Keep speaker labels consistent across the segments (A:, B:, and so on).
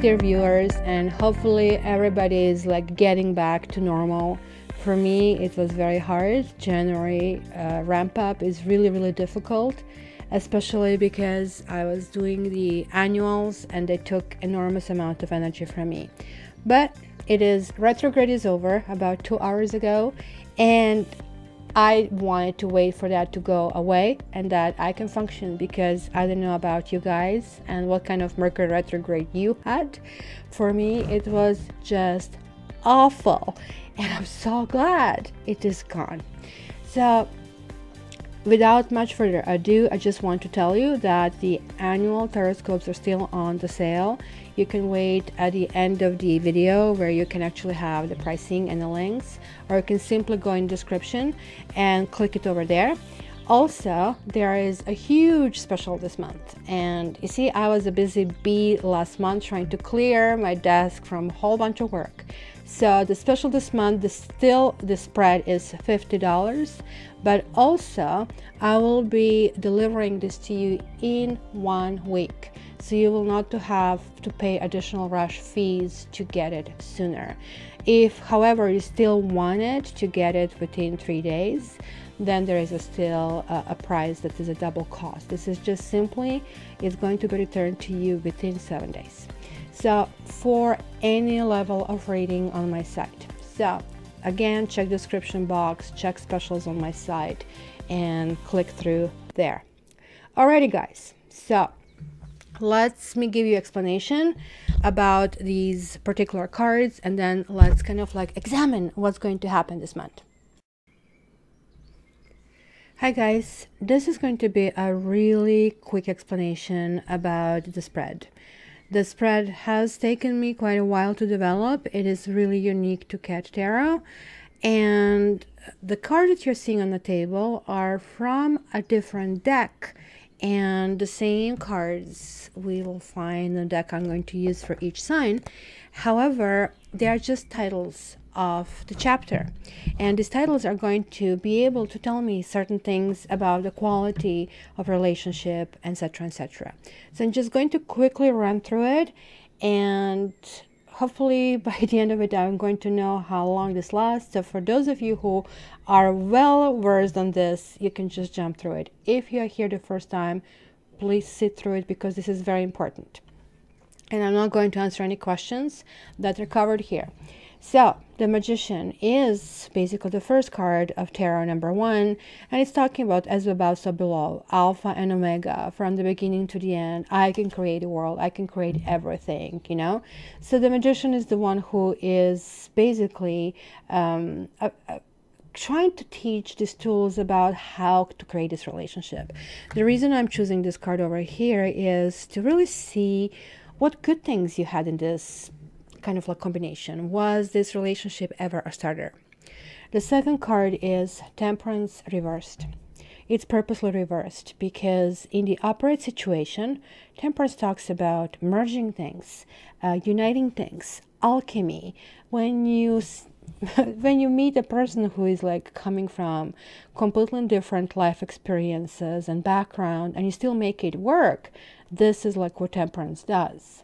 A: dear viewers, and hopefully everybody is like getting back to normal. For me, it was very hard. January ramp up is really difficult, especially because I was doing the annuals and they took enormous amount of energy from me. But it is, retrograde is over about 2 hours ago, and I wanted to wait for that to go away and that I can function, because I don't know about you guys and what kind of Mercury retrograde you had. For me, it was just awful, and I'm so glad it is gone. So without much further ado, I just want to tell you that the annual taroscopes are still on the sale. You can wait at the end of the video where you can actually have the pricing and the links, or you can simply go in the description and click it over there. Also, there is a huge special this month, and you see, I was a busy bee last month trying to clear my desk from a whole bunch of work. So the special this month, the spread is $50, but also I will be delivering this to you in 1 week. So you will not have to pay additional rush fees to get it sooner. If, however, you still wanted to get it within 3 days, then there is still a price that is a double cost. This is just simply, it's going to be returned to you within 7 days. So for any level of reading on my site. So again, check description box, check specials on my site, and click through there. Alrighty guys, so let me give you explanation about these particular cards, and then let's kind of like examine what's going to happen this month. Hi guys, this is going to be a really quick explanation about the spread. The spread has taken me quite a while to develop. It is really unique to Cat Tarot, and the cards that you're seeing on the table are from a different deck, and the same cards we will find in the deck I'm going to use for each sign. However, they are just titles of the chapter, and these titles are going to be able to tell me certain things about the quality of relationship, etc, etc. So I'm just going to quickly run through it, and hopefully by the end of it I'm going to know how long this lasts. So for those of you who are well versed on this, you can just jump through it. If you are here the first time, please sit through it, because this is very important, and I'm not going to answer any questions that are covered here. So the Magician is basically the first card of tarot number 1, and it's talking about as above so below, alpha and omega, from the beginning to the end. I can create a world, I can create everything, you know. So the Magician is the one who is basically trying to teach these tools about how to create this relationship. The reason I'm choosing this card over here is to really see what good things you had in this kind of like combination. Was this relationship ever a starter? The second card is Temperance reversed. It's purposely reversed because in the opposite situation, Temperance talks about merging things, uniting things, alchemy. When you meet a person who is like coming from completely different life experiences and background, and you still make it work, this is like what Temperance does.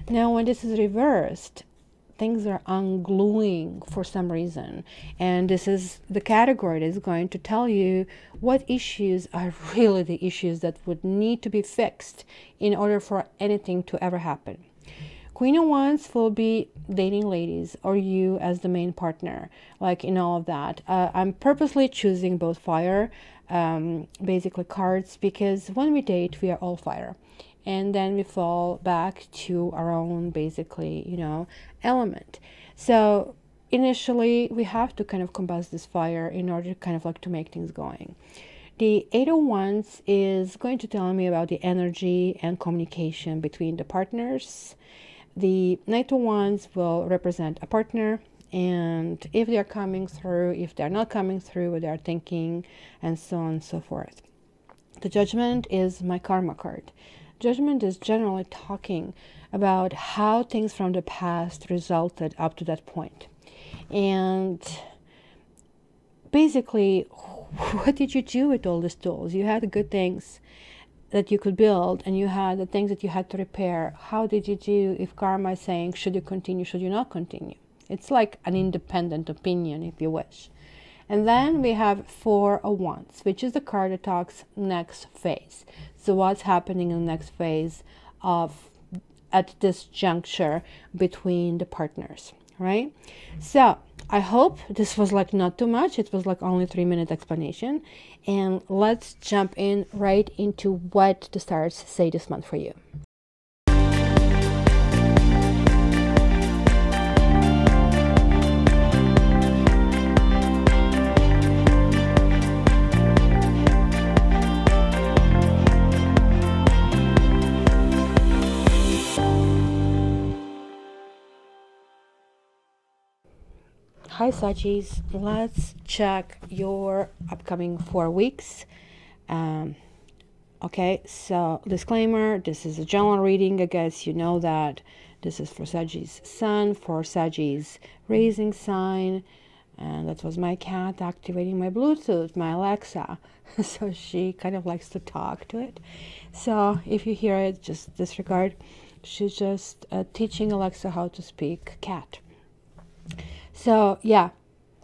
A: Now, when this is reversed, things are ungluing for some reason, and this is the category that is going to tell you what issues are really the issues that would need to be fixed in order for anything to ever happen. Queen of Wands will be dating ladies, or you as the main partner, like in all of that. I'm purposely choosing both fire basically cards, because when we date, we are all fire, and then we fall back to our own basically, you know, element. So initially we have to kind of combust this fire in order kind of like to make things going. The 8 of Wands is going to tell me about the energy and communication between the partners. The Knight of Wands will represent a partner, and if they're coming through, if they're not coming through, what they're thinking, and so on and so forth. The Judgment is my karma card. Judgment is generally talking about how things from the past resulted up to that point. And basically, what did you do with all these tools? You had good things. that you could build, and you had the things that you had to repair. How did you do if karma is saying, should you continue, should you not continue? It's like an independent opinion, if you wish. And then we have Four of Wands, which is the card that talks next phase. So what's happening in the next phase at this juncture between the partners, right? So I hope this was like not too much. It was like only 3-minute explanation. And let's jump in right into what the stars say this month for you. Hi Sagis, let's check your upcoming 4 weeks. Okay, so disclaimer, this is a general reading. I guess you know that this is for Sagis Sun, for Sagis Rising sign, and that was my cat activating my Bluetooth, my Alexa. So she kind of likes to talk to it. So if you hear it, just disregard. She's just teaching Alexa how to speak cat. So yeah,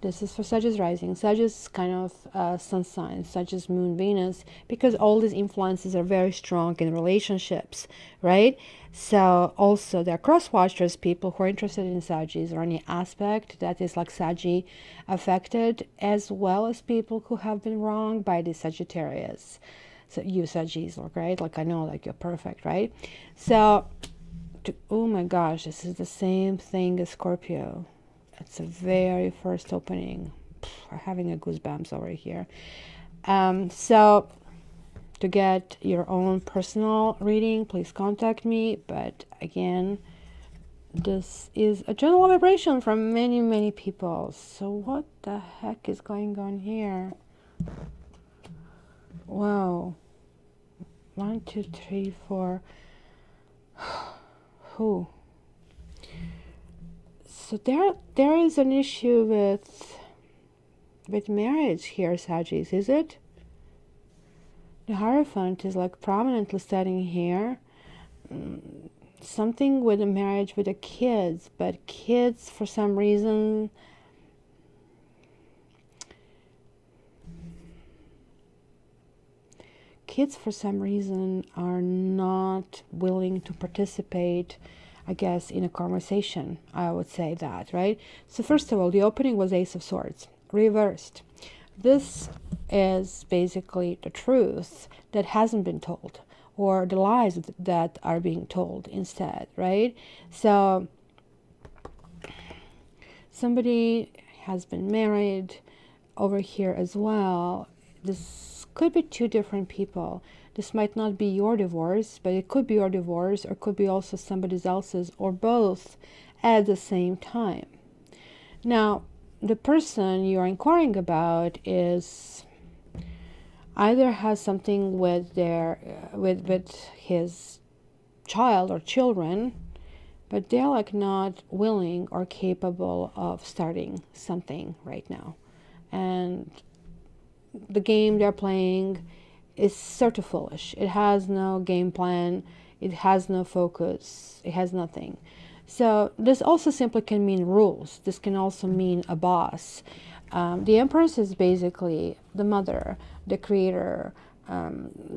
A: this is for Sagittarius rising. Sagittarius is kind of sun sign, Sagittarius moon, Venus, because all these influences are very strong in relationships, right? So also there are cross watchers, people who are interested in Sagittarius or any aspect that is like Saggy affected, as well as people who have been wronged by the Sagittarius. So you Sagittarius, right? Like I know, like you're perfect, right? So oh my gosh, this is the same thing as Scorpio. It's the very first opening. I'm having a goosebumps over here. So to get your own personal reading, please contact me. But again, this is a general vibration from many, many people. So what the heck is going on here? Wow. 1, 2, 3, 4. Who? So there is an issue with marriage here, Sagittarius, is it? The Hierophant is like prominently standing here. Something with a marriage with the kids, but kids for some reason are not willing to participate, I guess, in a conversation. I would say that, right? So first of all, the opening was Ace of Swords, reversed. This is basically the truth that hasn't been told, or the lies that are being told instead, right? So somebody has been married over here as well. This could be 2 different people. This might not be your divorce, but it could be your divorce, or could be also somebody else's, or both at the same time. Now, the person you're inquiring about is either has something with with his child or children, but they're like not willing or capable of starting something right now. And the game they're playing is sort of foolish. It has no game plan, it has no focus, it has nothing. So this also simply can mean rules. This can also mean a boss. The Empress is basically the mother, the creator,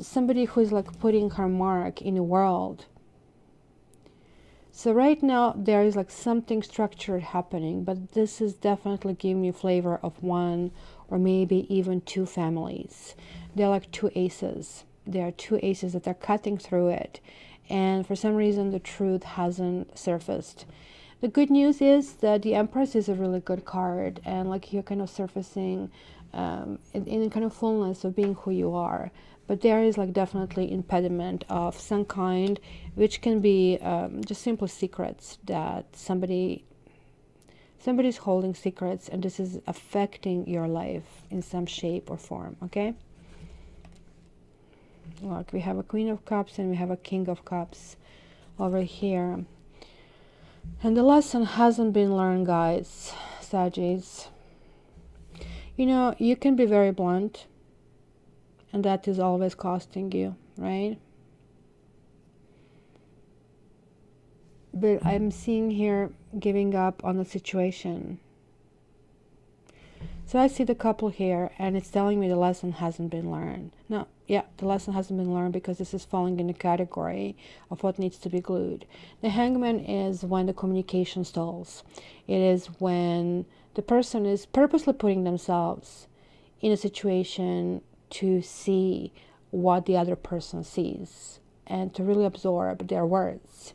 A: somebody who is like putting her mark in the world. So right now there is like something structured happening, but this is definitely giving me a flavor of 1 or maybe even 2 families. They're like 2 aces. There are 2 aces that are cutting through it. And for some reason, the truth hasn't surfaced. The good news is that the Empress is a really good card. And like you're kind of surfacing in kind of fullness of being who you are. But there is like definitely impediment of some kind, which can be just simple secrets that somebody's holding secrets, and this is affecting your life in some shape or form, okay? Look, we have a Queen of Cups and we have a King of Cups over here. And the lesson hasn't been learned, guys, Saggies. You know, you can be very blunt, and that is always costing you, right? But I'm seeing here giving up on the situation. So I see the couple here, and it's telling me the lesson hasn't been learned. No, yeah, the lesson hasn't been learned because this is falling in the category of what needs to be glued. The Hangman is when the communication stalls. It is when the person is purposely putting themselves in a situation to see what the other person sees and to really absorb their words.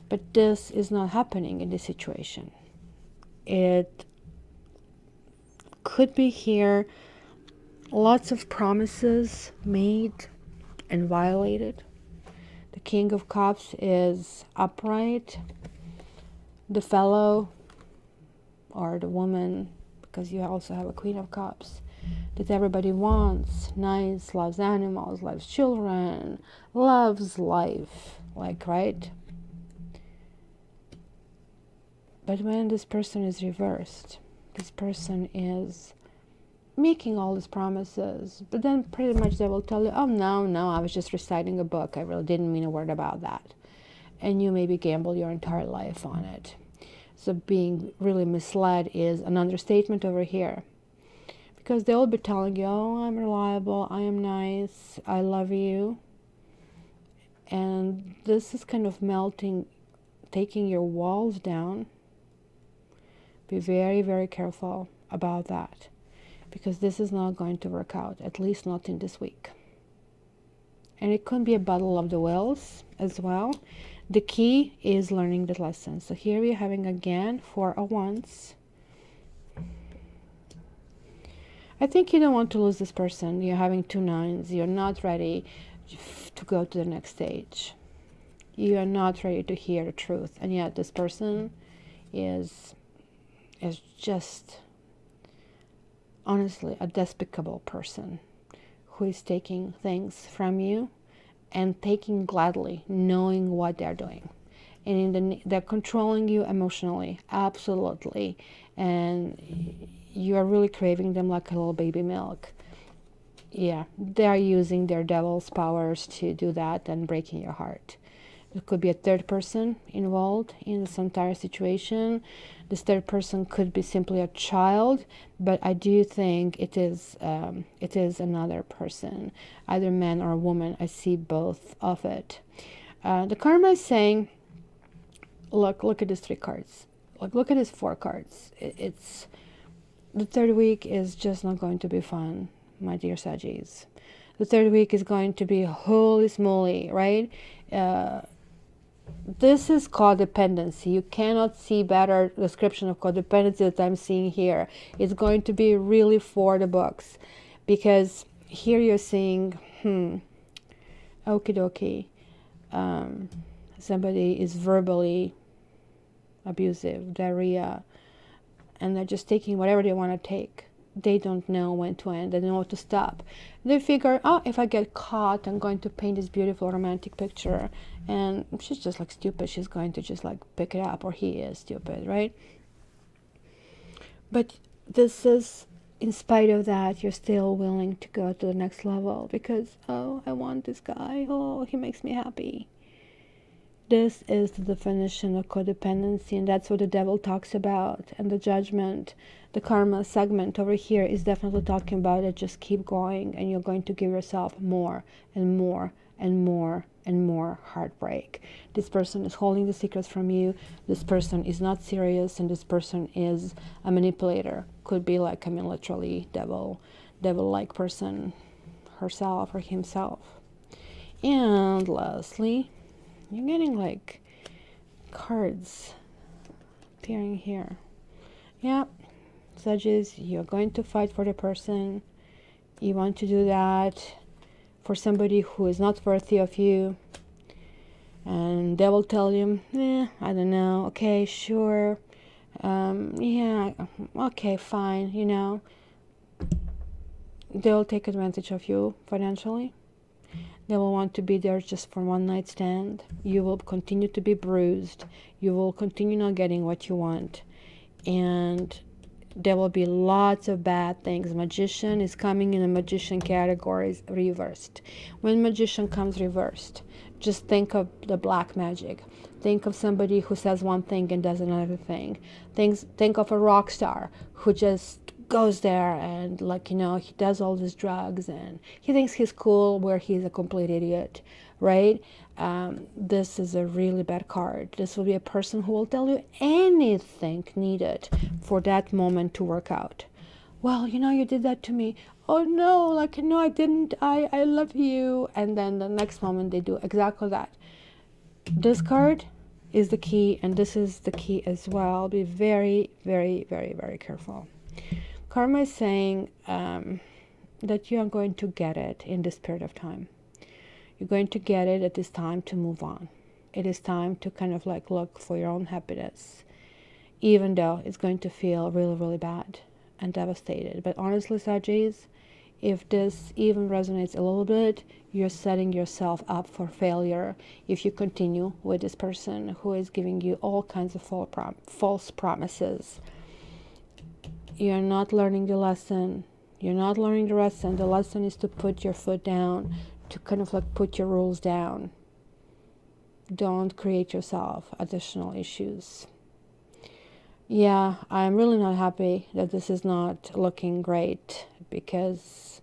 A: But this is not happening in this situation. It could be here lots of promises made and violated. The King of Cups is upright. The fellow or the woman, because you also have a Queen of Cups, that everybody wants, nice, loves animals, loves children, loves life, like, right? But when this person is reversed, this person is making all these promises, but then pretty much they will tell you, oh, no, I was just reciting a book. I really didn't mean a word about that. And you maybe gamble your entire life on it. So being really misled is an understatement over here. Because they will be telling you, oh, I'm reliable, I am nice, I love you. And this is kind of melting, taking your walls down. Be very, very careful about that, because this is not going to work out, at least not in this week. And it could be a battle of the wills as well. The key is learning the lesson. So here we're having again 4 of Wands. I think you don't want to lose this person. You're having 2 nines. You're not ready to go to the next stage. You are not ready to hear the truth. And yet this person is just honestly a despicable person who is taking things from you and taking gladly, knowing what they're doing. And they're controlling you emotionally, absolutely. And you are really craving them like a little baby milk. Yeah, they are using their devil's powers to do that and breaking your heart. There could be a third person involved in this entire situation. This third person could be simply a child, but I do think it is another person, either man or woman. I see both of it. The karma is saying, look at these 3 cards. Look at these 4 cards. It's the third week is just not going to be fun, my dear Saggies. The third week is going to be holy smoly, right? This is codependency. You cannot see better description of codependency that I'm seeing here. It's going to be really for the books, because here you're seeing, okie dokie, somebody is verbally abusive, diarrhea, and they're just taking whatever they want to take. They don't know when to end. They don't know what to stop. They figure, oh, if I get caught, I'm going to paint this beautiful romantic picture. And she's just like stupid. She's going to just like pick it up, or he is stupid, right? But this is, in spite of that, you're still willing to go to the next level because, oh, I want this guy. Oh, he makes me happy. This is the definition of codependency, and that's what the devil talks about. And the judgment, the karma segment over here is definitely talking about it. Just keep going, and you're going to give yourself more and more and more and more heartbreak. This person is holding the secrets from you. This person is not serious, and this person is a manipulator. Could be like, I mean, literally devil-like person herself or himself. And lastly, you're getting like cards appearing here. Yeah, Sagittarius, you're going to fight for the person. You want to do that for somebody who is not worthy of you. And they will tell you, I don't know, okay, sure, yeah, okay, fine, you know. They'll take advantage of you financially. They will want to be there just for one night stand. You will continue to be bruised. You will continue not getting what you want. And there will be lots of bad things. Magician is coming in a magician categories reversed. When magician comes reversed, just think of the black magic. Think of somebody who says one thing and does another thing. Think of a rock star who just goes there and, like, you know, he does all these drugs and he thinks he's cool where he's a complete idiot, right? This is a really bad card. This will be a person who will tell you anything needed for that moment to work out. Well, you know, you did that to me. Oh no, like, no, I didn't. I love you. And then the next moment they do exactly that. This card is the key, and this is the key as well. Be very, very, very, very careful. Karma is saying that you are going to get it in this period of time. You're going to get it. It is time to move on. It is time to kind of like look for your own happiness, even though it's going to feel really, really bad and devastated. But honestly, Saggies, if this even resonates a little bit, you're setting yourself up for failure if you continue with this person who is giving you all kinds of false promises. You're not learning the lesson. You're not learning the lesson. The lesson is to put your foot down, to kind of like put your rules down. Don't create yourself additional issues. Yeah, I'm really not happy that this is not looking great, because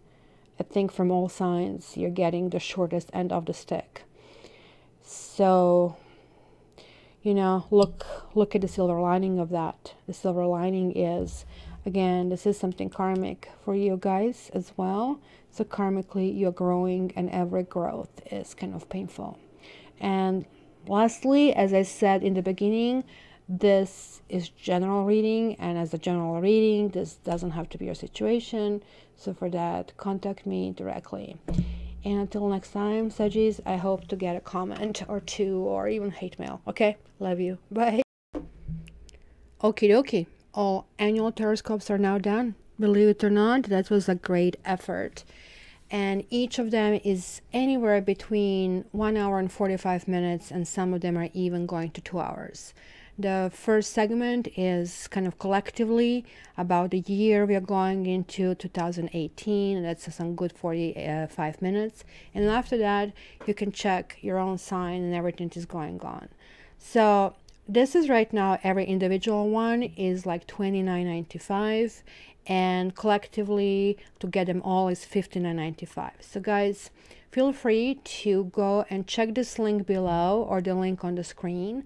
A: I think from all signs you're getting the shortest end of the stick. So, you know, look at the silver lining of that. The silver lining is, again, this is something karmic for you guys as well. So karmically you're growing, and every growth is kind of painful. And lastly, as I said in the beginning, this is general reading, and as a general reading, this doesn't have to be your situation. So for that, contact me directly. And until next time, Saggies, I hope to get a comment or two, or even hate mail. Okay, love you, bye. Okie dokie, all annual horoscopes are now done. Believe it or not, that was a great effort. And each of them is anywhere between 1 hour and 45 minutes, and some of them are even going to 2 hours. The first segment is kind of collectively about the year we are going into, 2018, and that's some good 45 minutes. And after that, you can check your own sign and everything is going on. So this is right now, every individual one is like $29.95, and collectively to get them all is $59.95. So guys, feel free to go and check this link below or the link on the screen,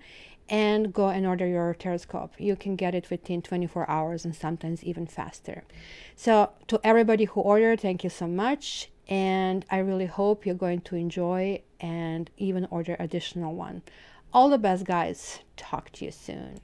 A: and go and order your horoscope. You can get it within 24 hours and sometimes even faster. So to everybody who ordered, thank you so much, and I really hope you're going to enjoy and even order additional one. All the best, guys. Talk to you soon.